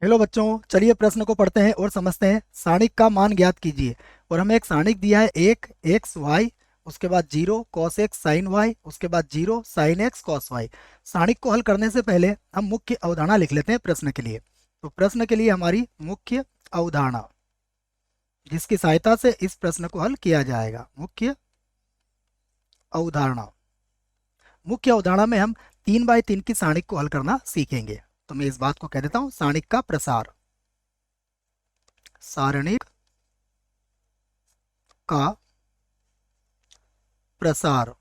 Hello बच्चों, चलिए प्रश्न को पढ़ते हैं और समझते हैं। सारणिक का मान ज्ञात कीजिए। और हमें एक सारणिक दिया है, एक एक्स वाई, उसके बाद zero cos x sine y, उसके बाद zero sine x cos y. सारणिक को हल करने से पहले हम मुख्य अवधारणा लिख लेते हैं प्रश्न के लिए। तो प्रश्न के लिए हमारी मुख्य अवधारणा, जिसकी सहायता से इस प्रश्न को हल किया जाएगा। मुख्य अवधारणा, मुख्य अवधारणा में हम 3x3 की सारणिक को हल करना सीखेंगे। तो मैं इस बात को कह देता हूं, सारणिक का प्रसार। सारणिक का प्रसार।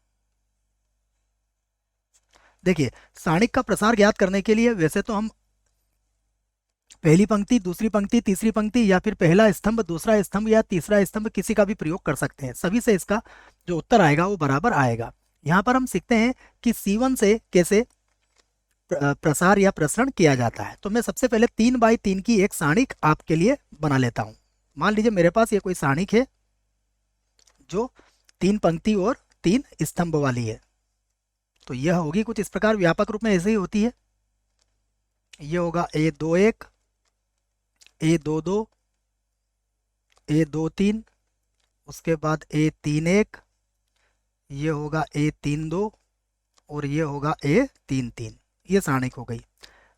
देखिए, सारणिक का प्रसार ज्ञात करने के लिए वैसे तो हम पहली पंक्ति, दूसरी पंक्ति, तीसरी पंक्ति, या फिर पहला स्तंभ, दूसरा स्तंभ या तीसरा स्तंभ किसी का भी प्रयोग कर सकते हैं। सभी से इसका जो उत्तर आएगा वो बराबर आएगा। यहाँ पर हम सीखते हैं कि C1 से कैसे प्रसार या प्रसरण किया जाता है। तो मैं सबसे पहले 3x3 की एक सारणिक आपके लिए बना लेता हूँ। मान लीजिए मेरे पास ये कोई सारणिक है जो 3 पंक्ति और 3 स्तंभ वाली है। तो यह होगी कुछ इस प्रकार, व्यापक रूप में ऐसे ही होती है। ये होगा A21, A22, A23, उसके बाद A31, ये होगा A32 और ये होगा A33। ये सारणिक हो गई।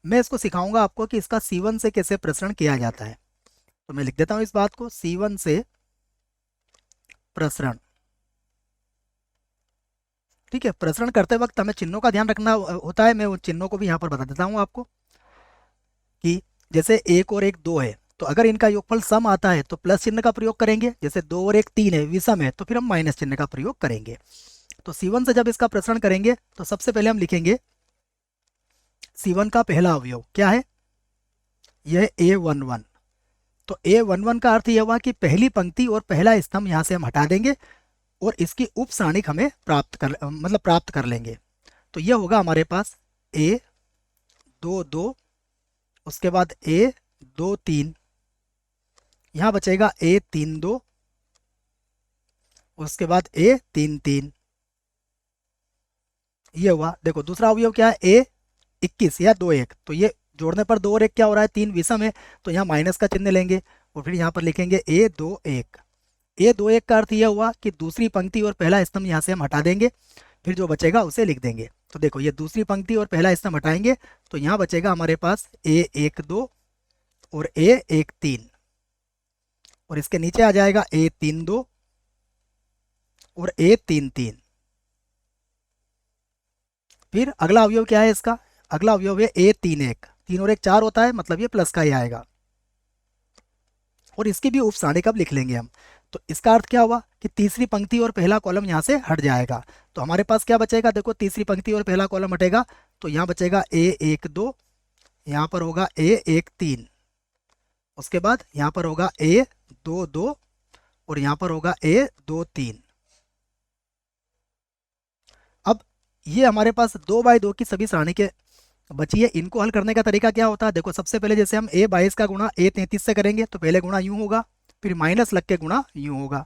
मैं इसको सिखाऊंगा आपको कि इसका C1 से कैसे प्रसरण किया जाता है। तो मैं लिख देता हूं इस बात को, C1 से प्रसरण। ठीक है, प्रसरण करते वक्त हमें चिन्हों का ध्यान रखना होता है। मैं उन चिन्हों को भी यहाँ पर बता देता हूँ आपको कि जैसे एक और एक दो है, तो अगर इनका योगफल सम आता है तो प्लस चिन्ह का प्रयोग करेंगे। जैसे दो और एक तीन है, विषम है, तो फिर हम माइनस चिन्ह का प्रयोग करेंगे। तो C1 से जब इसका प्रसरण करेंगे तो सबसे पहले हम लिखेंगे C1 का पहला अवयव क्या है, यह A11। तो A11 का अर्थ यह हुआ कि पहली पंक्ति और पहला स्तंभ यहाँ से हम हटा देंगे और इसकी उप सारणिक हमें प्राप्त कर लेंगे। तो यह होगा हमारे पास A22, उसके बाद A23, यहाँ बचेगा A32, उसके बाद A33। ये हुआ। देखो दूसरा अवयव क्या है, A21 या 21। तो ये जोड़ने पर 2 और 1 क्या हो रहा है, 3 विषम है, तो यहाँ माइनस का चिन्ह लेंगे और फिर यहाँ पर लिखेंगे A21। A21 का अर्थ यह हुआ कि दूसरी पंक्ति और पहला स्तंभ यहाँ से हम हटा देंगे, फिर जो बचेगा उसे लिख देंगे। तो देखो ये दूसरी पंक्ति और पहला स्तंभ हटाएंगे तो यहाँ बचेगा हमारे पास A12 और A13, और इसके नीचे आ जाएगा A32 और A33। फिर अगला अवयव क्या है इसका, अगला अवयव है A31। 3 और 1 4 होता है, मतलब ये प्लस का ही आएगा। और इसकी भी उप सारणिक अब लिख लेंगे हम। तो इसका अर्थ क्या हुआ कि तीसरी पंक्ति और पहला कॉलम यहाँ से हट जाएगा। तो हमारे पास क्या बचेगा, देखो तीसरी पंक्ति और पहला कॉलम हटेगा तो यहाँ बचेगा A12, यहाँ पर होगा A13, उसके बाद यहाँ पर होगा A22 और यहाँ पर होगा A23। अब ये हमारे पास 2x2 की सभी सारणी के बची है। इनको हल करने का तरीका क्या होता है, देखो सबसे पहले जैसे हम A22 का गुणा A33 से करेंगे तो पहले गुणा यूं होगा, फिर माइनस लग के गुणा यूं होगा।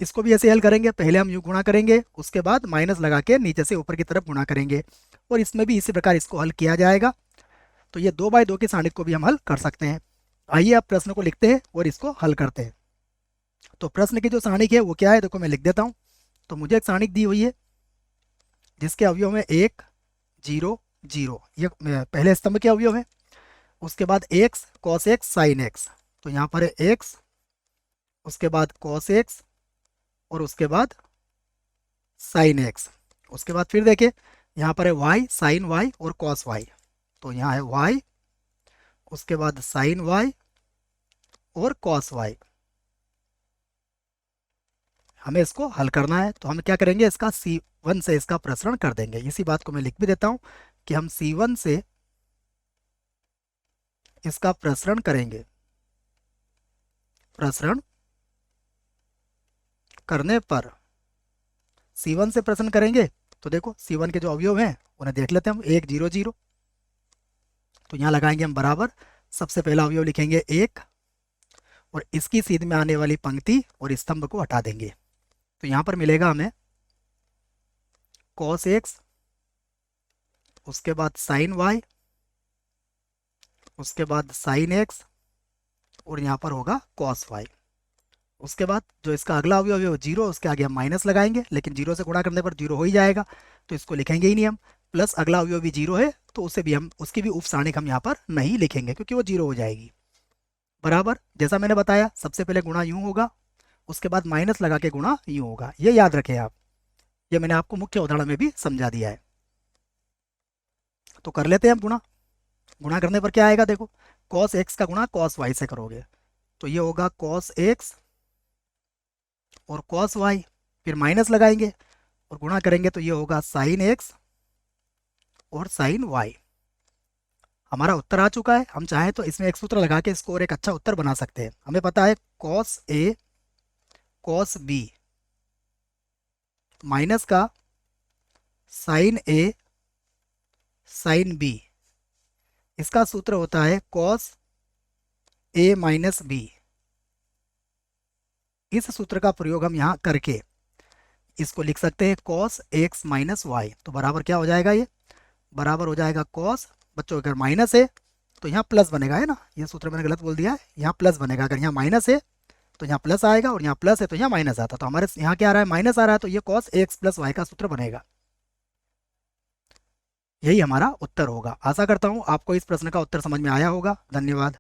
इसको भी ऐसे हल करेंगे, पहले हम यूं गुणा करेंगे, उसके बाद माइनस लगा के नीचे से ऊपर की तरफ गुणा करेंगे। और इसमें भी इसी प्रकार इसको हल किया जाएगा। तो ये 2x2 की सारणी को भी हम हल कर सकते हैं। आइए अब प्रश्न को लिखते हैं और इसको हल करते हैं। तो प्रश्न की जो सारणिक है वो क्या है, देखो मैं लिख देता हूँ। तो मुझे एक सारणिक दी हुई है जिसके अवयव में 1 0 0, ये पहले स्तंभ के अवयव है। उसके बाद x cos x sine x, तो यहाँ पर है एक्स, उसके बाद कॉस एक्स और उसके बाद साइन एक्स। उसके बाद फिर देखिए यहाँ पर है वाई साइन वाई और कॉस वाई, तो यहाँ है वाई, उसके बाद साइन वाई और कॉस वाई। हमें इसको हल करना है तो हम क्या करेंगे, इसका C1 से इसका प्रसरण कर देंगे। इसी बात को मैं लिख भी देता हूँ कि हम C1 से इसका प्रसरण करेंगे। प्रसरण करने पर C1 से प्रसरण करेंगे तो देखो C1 के जो अवयव हैं उन्हें देख लेते हैं हम, 1 0 0। तो यहाँ लगाएंगे हम बराबर, सबसे पहला अवयव लिखेंगे 1 और इसकी सीध में आने वाली पंक्ति और स्तंभ को हटा देंगे। तो यहाँ पर मिलेगा हमें कॉस एक्स, उसके बाद साइन वाई उसके बाद साइन एक्स और यहाँ पर होगा कॉस वाई। उसके बाद जो इसका अगला अवयव है वो जीरो, उसके आगे हम माइनस लगाएंगे, लेकिन जीरो से गुणा करने पर जीरो हो ही जाएगा, तो इसको लिखेंगे ही नहीं हम। प्लस अगला अवयव भी जीरो है तो उसे भी हम, उसकी भी उप सारणिक हम यहाँ पर नहीं लिखेंगे क्योंकि वो जीरो हो जाएगी। बराबर जैसा मैंने बताया, सबसे पहले गुणा यूं होगा, उसके बाद माइनस लगा के गुणा यूं होगा, ये याद रखें आप। ये मैंने आपको मुख्य उदाहरण में भी समझा दिया है। तो कर लेते हैं हम गुणा। गुणा करने पर क्या आएगा देखो, कॉस एक्स का गुणा कॉस वाई से करोगे तो ये होगा कॉस एक्स और कॉस वाई, फिर माइनस लगाएंगे और गुणा करेंगे तो ये होगा साइन एक्स और साइन वाई। हमारा उत्तर आ चुका है। हम चाहें तो इसमें एक सूत्र लगा के इसको और एक अच्छा उत्तर बना सकते हैं। हमें पता है cos A cos B minus का साइन ए साइन बी, इसका सूत्र होता है कॉस ए माइनस बी। इस सूत्र का प्रयोग हम यहाँ करके इसको लिख सकते हैं कॉस एक्स माइनस वाई। तो बराबर क्या हो जाएगा, ये बराबर हो जाएगा कॉस, बच्चों अगर माइनस है तो यहाँ प्लस बनेगा, है ना, ये सूत्र मैंने गलत बोल दिया है, यहाँ प्लस बनेगा। अगर यहाँ माइनस है तो यहाँ प्लस आएगा और यहाँ प्लस है तो यहाँ माइनस आता। तो हमारे यहाँ क्या आ रहा है, माइनस आ रहा है, तो ये कॉस एक्स प्लस वाई का सूत्र बनेगा। यही हमारा उत्तर होगा। आशा करता हूँ आपको इस प्रश्न का उत्तर समझ में आया होगा। धन्यवाद।